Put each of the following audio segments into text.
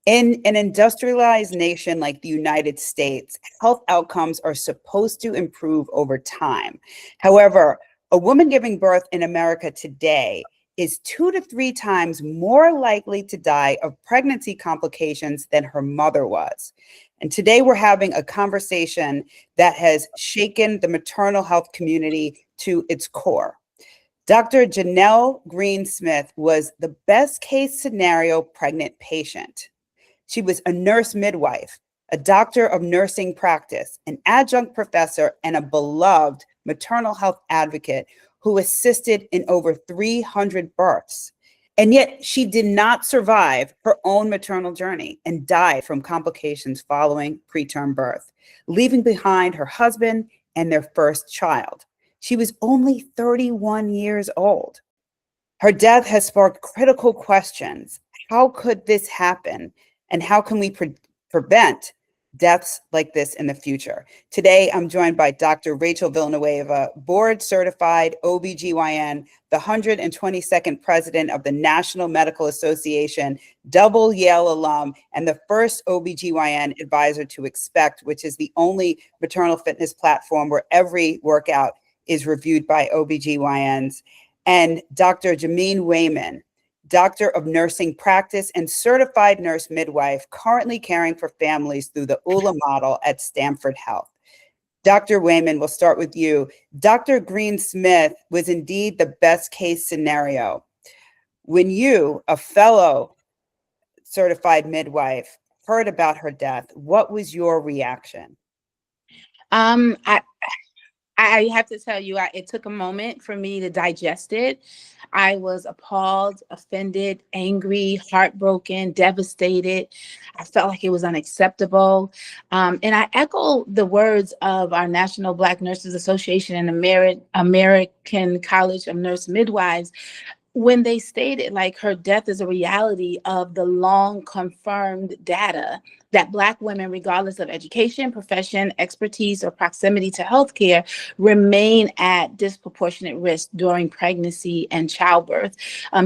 In an industrialized nation like the United States, health outcomes are supposed to improve over time. However, a woman giving birth in America today is 2 to 3 times more likely to die of pregnancy complications than her mother was. And today we're having a conversation that has shaken the maternal health community to its core. Dr. Janelle Green Smith was the best case scenario pregnant patient. She was a nurse midwife, a doctor of nursing practice, an adjunct professor, and a beloved maternal health advocate who assisted in over 300 births. And yet she did not survive her own maternal journey and died from complications following preterm birth, leaving behind her husband and their first child. She was only 31 years old. Her death has sparked critical questions. How could this happen? And how can we prevent deaths like this in the future? Today, I'm joined by Dr. Rachel Villanueva, board certified OBGYN, the 122nd president of the National Medical Association, double Yale alum, and the first OBGYN advisor to Expect, which is the only maternal fitness platform where every workout is reviewed by OBGYNs, and Dr. Jemine Wayman, Doctor of Nursing Practice and Certified Nurse Midwife, currently caring for families through the Oula model at Stamford Health. Dr. Wayman, we'll start with you. Dr. Green Smith was indeed the best case scenario. When you, a fellow certified midwife, heard about her death, what was your reaction? I have to tell you, it took a moment for me to digest it. I was appalled, offended, angry, heartbroken, devastated. I felt like it was unacceptable. And I echo the words of our National Black Nurses Association and American College of Nurse Midwives when they stated like her death is a reality of the long confirmed data that Black women, regardless of education, profession, expertise, or proximity to healthcare, remain at disproportionate risk during pregnancy and childbirth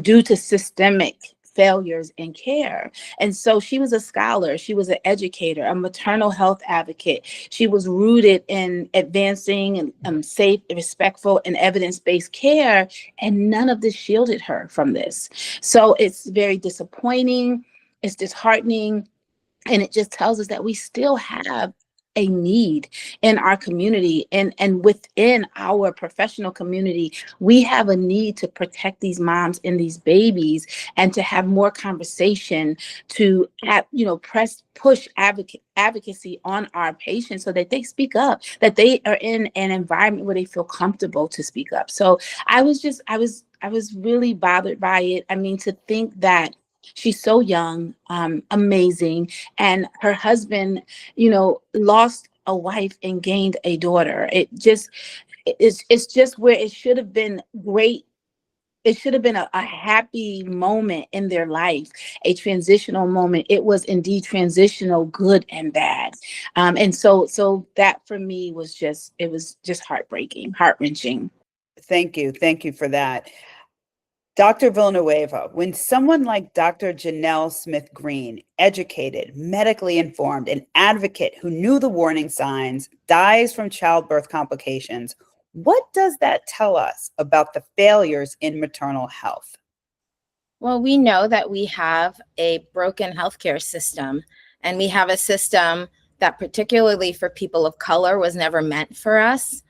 due to systemic failures in care. And so she was a scholar, she was an educator, a maternal health advocate. She was rooted in advancing safe, respectful, and evidence-based care, and none of this shielded her from this. So it's very disappointing, it's disheartening, and it just tells us that we still have a need in our community and within our professional community. We have a need to protect these moms and these babies and to have more conversation to have, push advocacy on our patients so that they speak up, that they are in an environment where they feel comfortable to speak up. So I was really bothered by it. I mean, to think that she's so young, amazing, and her husband, lost a wife and gained a daughter. It's just where it should have been great. It should have been a happy moment in their life, a transitional moment. It was indeed transitional, good and bad. And so that for me was just heartbreaking, heart-wrenching. Thank you. Thank you for that. Dr. Villanueva, when someone like Dr. Janelle Smith Green, educated, medically informed, an advocate who knew the warning signs, dies from childbirth complications, what does that tell us about the failures in maternal health? Well, we know that we have a broken healthcare system, and we have a system that, particularly for people of color, was never meant for us.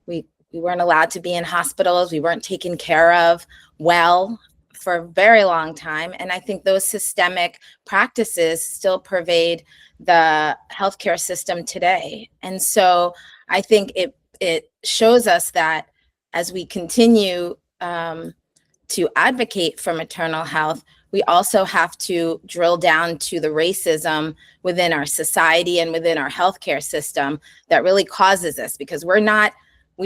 We weren't allowed to be in hospitals. We weren't taken care of well for a very long time. And I think those systemic practices still pervade the healthcare system today. And so I think it shows us that as we continue to advocate for maternal health, we also have to drill down to the racism within our society and within our healthcare system that really causes this, because we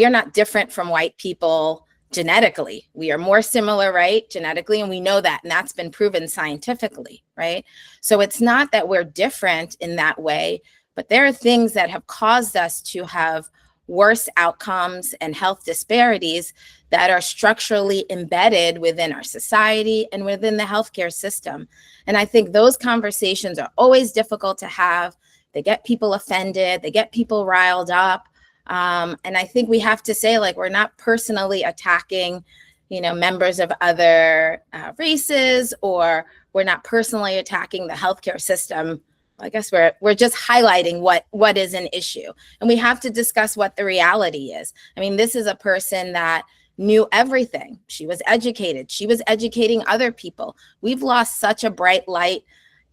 are not different from white people genetically. We are more similar, right, genetically, and we know that, and that's been proven scientifically, right? So it's not that we're different in that way, but there are things that have caused us to have worse outcomes and health disparities that are structurally embedded within our society and within the healthcare system. And I think those conversations are always difficult to have. They get people offended, they get people riled up. And I think we have to say, like, we're not personally attacking, members of other races, or we're not personally attacking the healthcare system. I guess we're just highlighting what is an issue, and we have to discuss what the reality is. I mean, this is a person that knew everything. She was educated. She was educating other people. We've lost such a bright light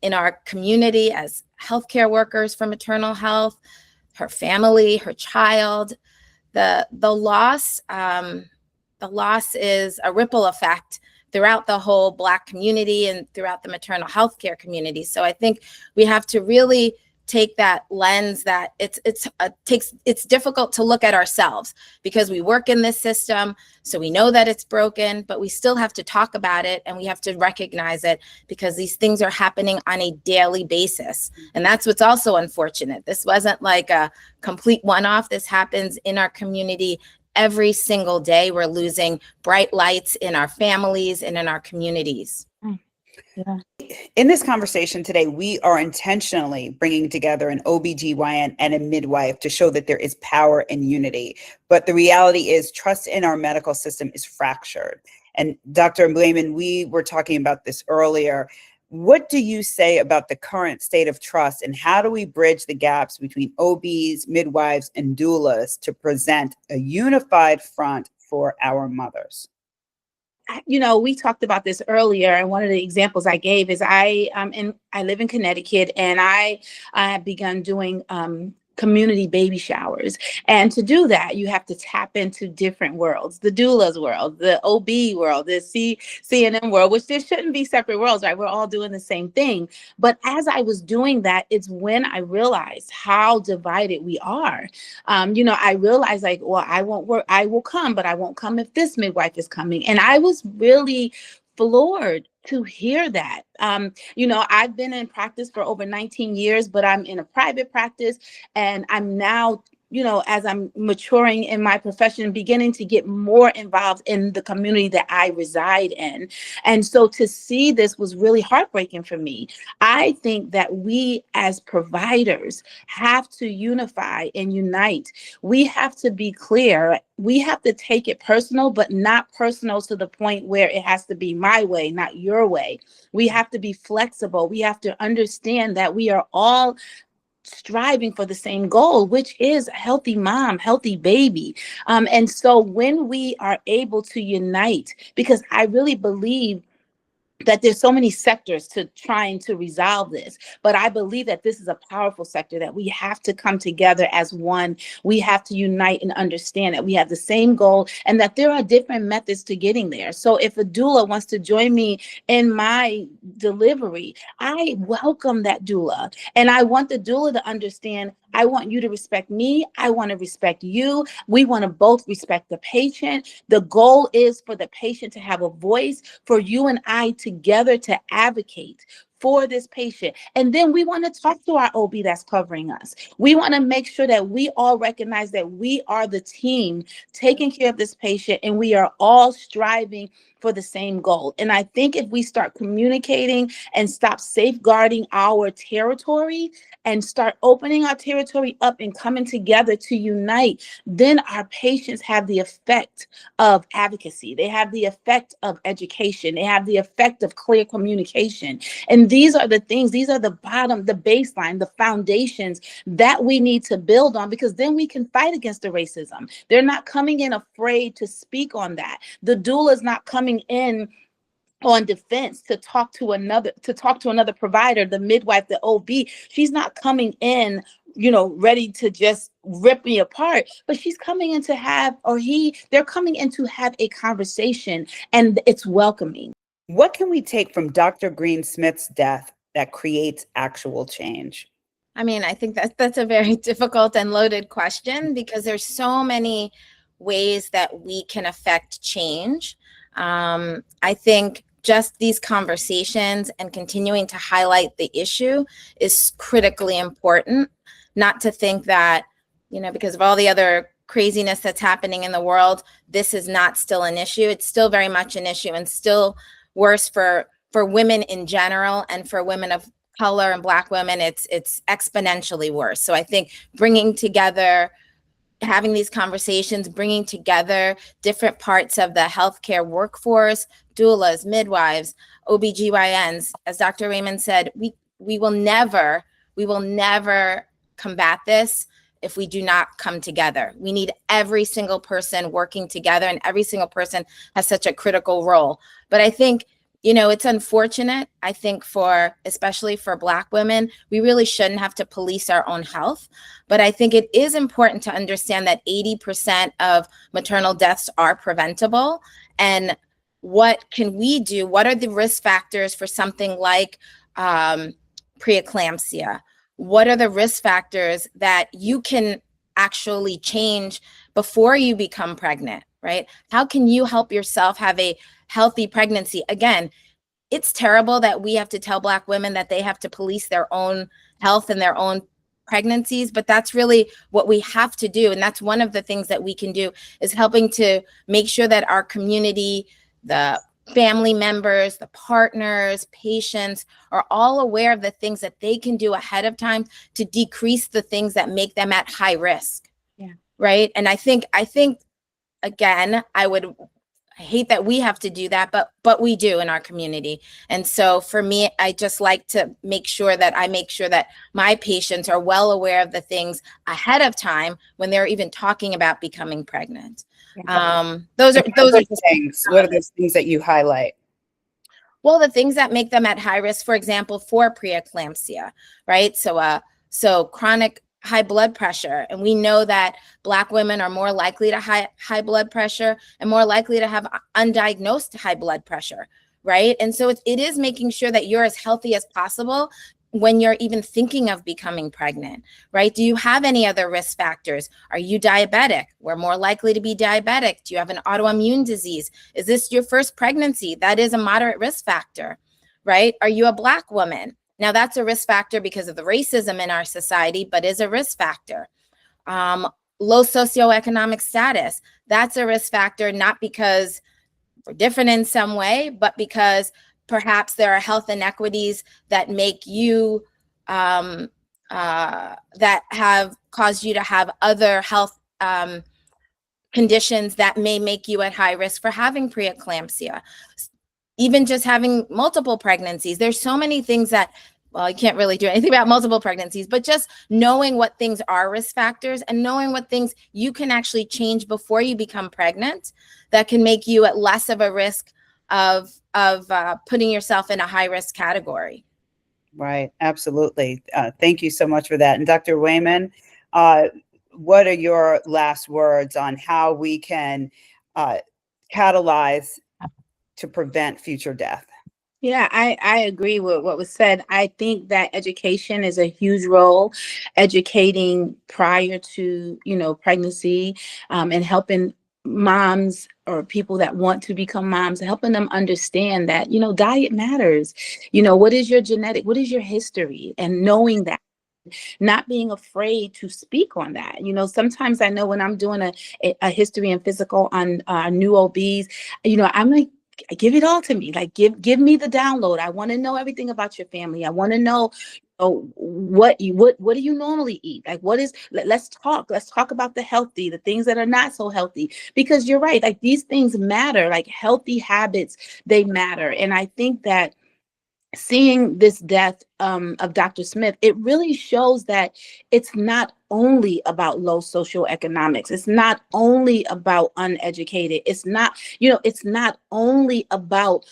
in our community as healthcare workers for maternal health, her family, her child. The loss is a ripple effect throughout the whole Black community and throughout the maternal health care community. So I think we have to really take that lens that it's difficult to look at ourselves because we work in this system, so we know that it's broken, but we still have to talk about it and we have to recognize it because these things are happening on a daily basis. And that's what's also unfortunate. This wasn't like a complete one-off. This happens in our community every single day. We're losing bright lights in our families and in our communities. Yeah. In this conversation today, we are intentionally bringing together an OBGYN and a midwife to show that there is power in unity. But the reality is trust in our medical system is fractured. And Dr. Wayman, we were talking about this earlier. What do you say about the current state of trust, and how do we bridge the gaps between OBs, midwives, and doulas to present a unified front for our mothers? We talked about this earlier, and one of the examples I gave is I live in Connecticut, and I have begun doing community baby showers. And to do that, you have to tap into different worlds: the doula's world, the OB world, the CNM world, which there shouldn't be separate worlds, right? We're all doing the same thing. But as I was doing that, it's when I realized how divided we are. I realized, like, well, I won't work, I will come, but I won't come if this midwife is coming. And I was really floored to hear that. I've been in practice for over 19 years, but I'm in a private practice, and I'm now, as I'm maturing in my profession, beginning to get more involved in the community that I reside in. And so to see this was really heartbreaking for me. I think that we as providers have to unify and unite. We have to be clear. We have to take it personal, but not personal to the point where it has to be my way, not your way. We have to be flexible. We have to understand that we are all striving for the same goal, which is a healthy mom, healthy baby. And so when we are able to unite, because I really believe that there's so many sectors to trying to resolve this, but I believe that this is a powerful sector, that we have to come together as one. We have to unite and understand that we have the same goal and that there are different methods to getting there. So if a doula wants to join me in my delivery, I welcome that doula. And I want the doula to understand, I want you to respect me. I want to respect you. We want to both respect the patient. The goal is for the patient to have a voice, for you and I together to advocate for this patient. And then we want to talk to our OB that's covering us. We want to make sure that we all recognize that we are the team taking care of this patient, and we are all striving for the same goal. And I think if we start communicating and stop safeguarding our territory and start opening our territory up and coming together to unite, then our patients have the effect of advocacy. They have the effect of education. They have the effect of clear communication. And these are the things, these are the bottom, the baseline, the foundations that we need to build on, because then we can fight against the racism. They're not coming in afraid to speak on that. The doula is not coming in on defense to talk to another provider, the midwife, the OB. She's not coming in, ready to just rip me apart, but she's coming in to have, they're coming in to have a conversation, and it's welcoming. What can we take from Dr. Green Smith's death that creates actual change? I mean, I think that's a very difficult and loaded question, because there's so many ways that we can affect change. I think just these conversations and continuing to highlight the issue is critically important. Not to think that, because of all the other craziness that's happening in the world, this is not still an issue. It's still very much an issue, and still worse for women in general, and for women of color and Black women, it's exponentially worse. So I think bringing together, having these conversations, bringing together different parts of the healthcare workforce, doulas, midwives, OBGYNs, as Dr. Wayman said, we will never combat this if we do not come together. We need every single person working together, and every single person has such a critical role. But I think, it's unfortunate, I think, especially for Black women, we really shouldn't have to police our own health. But I think it is important to understand that 80% of maternal deaths are preventable. And what can we do? What are the risk factors for something like preeclampsia? What are the risk factors that you can actually change before you become pregnant, right? How can you help yourself have a healthy pregnancy? Again, it's terrible that we have to tell Black women that they have to police their own health and their own pregnancies, but that's really what we have to do. And that's one of the things that we can do, is helping to make sure that our community, the family members, the partners, patients are all aware of the things that they can do ahead of time to decrease the things that make them at high risk. Yeah. Right. And I think again, I hate that we have to do that, but we do in our community. And so for me, I just like to make sure that my patients are well aware of the things ahead of time when they're even talking about becoming pregnant. Those are things. What are those things that you highlight? Well, the things that make them at high risk, for example, for preeclampsia, right? So chronic high blood pressure. And we know that Black women are more likely to high blood pressure and more likely to have undiagnosed high blood pressure, right? And so it is making sure that you're as healthy as possible when you're even thinking of becoming pregnant, right? Do you have any other risk factors? Are you diabetic? We're more likely to be diabetic. Do you have an autoimmune disease? Is this your first pregnancy? That is a moderate risk factor, right? Are you a Black woman? Now, that's a risk factor because of the racism in our society, but is a risk factor. Low socioeconomic status, that's a risk factor, not because we're different in some way, but because perhaps there are health inequities that make you, that have caused you to have other health conditions that may make you at high risk for having preeclampsia. Even just having multiple pregnancies. There's so many things that, well, you can't really do anything about multiple pregnancies, but just knowing what things are risk factors and knowing what things you can actually change before you become pregnant that can make you at less of a risk of putting yourself in a high risk category. Right. Absolutely. Thank you so much for that. And Dr. Wayman, what are your last words on how we can catalyze to prevent future death? Yeah, I agree with what was said. I think that education is a huge role, educating prior to, pregnancy, and helping moms or people that want to become moms, helping them understand that, diet matters. What is your genetic, what is your history? And knowing that, not being afraid to speak on that. Sometimes I know when I'm doing a history and physical on new OBs, I'm like, give it all to me. Like, give me the download. I want to know everything about your family. I want to know, what do you normally eat? Like, let's talk about the healthy, the things that are not so healthy, because you're right. Like, these things matter, like healthy habits, they matter. And I think that seeing this death of Dr. Smith, it really shows that it's not only about low socioeconomics. It's not only about uneducated. It's not, it's not only about,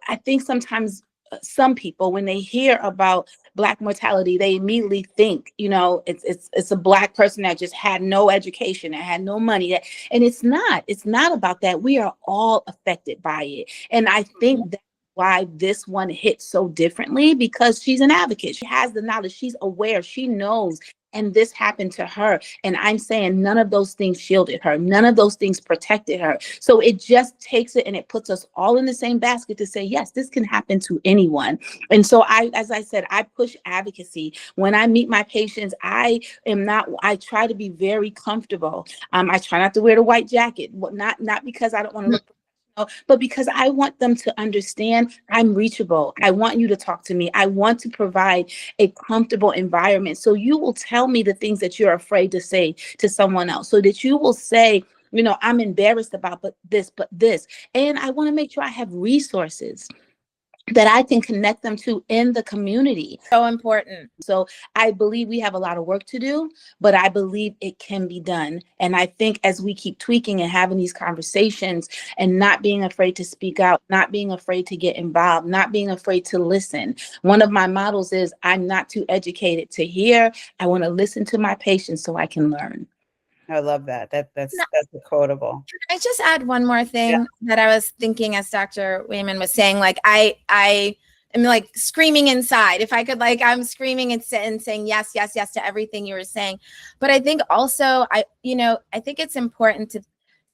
I think sometimes some people, when they hear about Black mortality, they immediately think, it's a Black person that just had no education, that had no money. And it's not about that. We are all affected by it. And I think that why this one hits so differently, because she's an advocate. She has the knowledge. She's aware. She knows and this happened to her. And I'm saying none of those things shielded her. None of those things protected her. So it just takes it and it puts us all in the same basket to say, yes, this can happen to anyone. And so as I said, I push advocacy. When I meet my patients, I try to be very comfortable. I try not to wear the white jacket, not because I don't want to look, but because I want them to understand I'm reachable. I want you to talk to me. I want to provide a comfortable environment. So you will tell me the things that you're afraid to say to someone else, so that you will say, I'm embarrassed about but this. And I want to make sure I have resources that I can connect them to in the community. So important. So I believe we have a lot of work to do, but I believe it can be done. And I think as we keep tweaking and having these conversations and not being afraid to speak out, not being afraid to get involved, not being afraid to listen. One of my models is I'm not too educated to hear. I want to listen to my patients so I can learn. I love that. That's a quotable. I just add one more thing that I was thinking as Dr. Wayman was saying, like, I am like screaming inside. If I could, like, I'm screaming and saying yes, yes, yes to everything you were saying. But I think also, I think it's important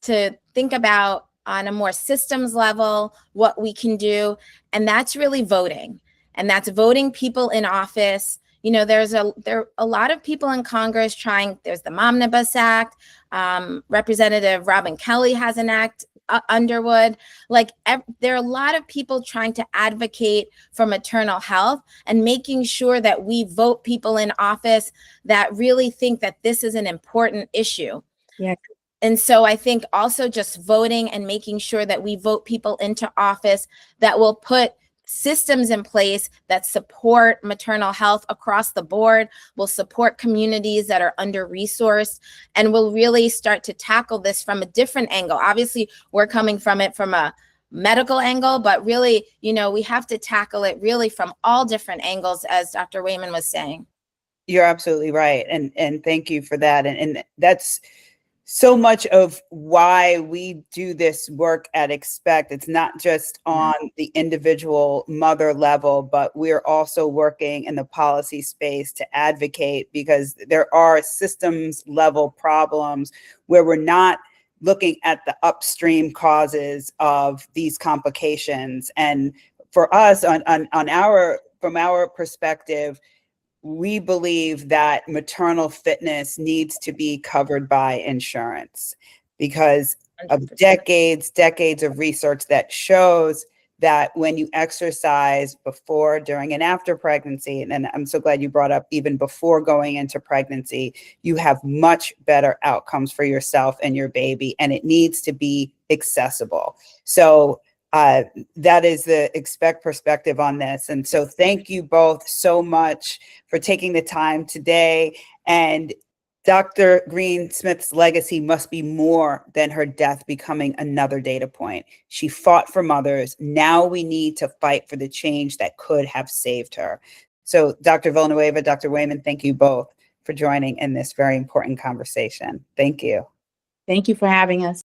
to think about on a more systems level what we can do. And that's really voting. And that's voting people in office. There are a lot of people in Congress there's the Momnibus Act, Representative Robin Kelly has an act, Underwood, there are a lot of people trying to advocate for maternal health and making sure that we vote people in office that really think that this is an important issue. Yeah. And so I think also just voting and making sure that we vote people into office that will put systems in place that support maternal health across the board, will support communities that are under-resourced, and will really start to tackle this from a different angle. Obviously, we're coming from it from a medical angle, but really, we have to tackle it really from all different angles, as Dr. Wayman was saying. You're absolutely right. And thank you for that. And that's so much of why we do this work at Expect. It's not just on the individual mother level, but we're also working in the policy space to advocate, because there are systems level problems where we're not looking at the upstream causes of these complications. And for us, from our perspective, we believe that maternal fitness needs to be covered by insurance because of 100%. decades of research that shows that when you exercise before, during, and after pregnancy, and I'm so glad you brought up even before going into pregnancy, you have much better outcomes for yourself and your baby, and it needs to be accessible. So that is the Expect perspective on this. And so thank you both so much for taking the time today. And Dr. Green Smith's legacy must be more than her death becoming another data point. She fought for mothers. Now we need to fight for the change that could have saved her. So Dr. Villanueva, Dr. Wayman, thank you both for joining in this very important conversation. Thank you. Thank you for having us.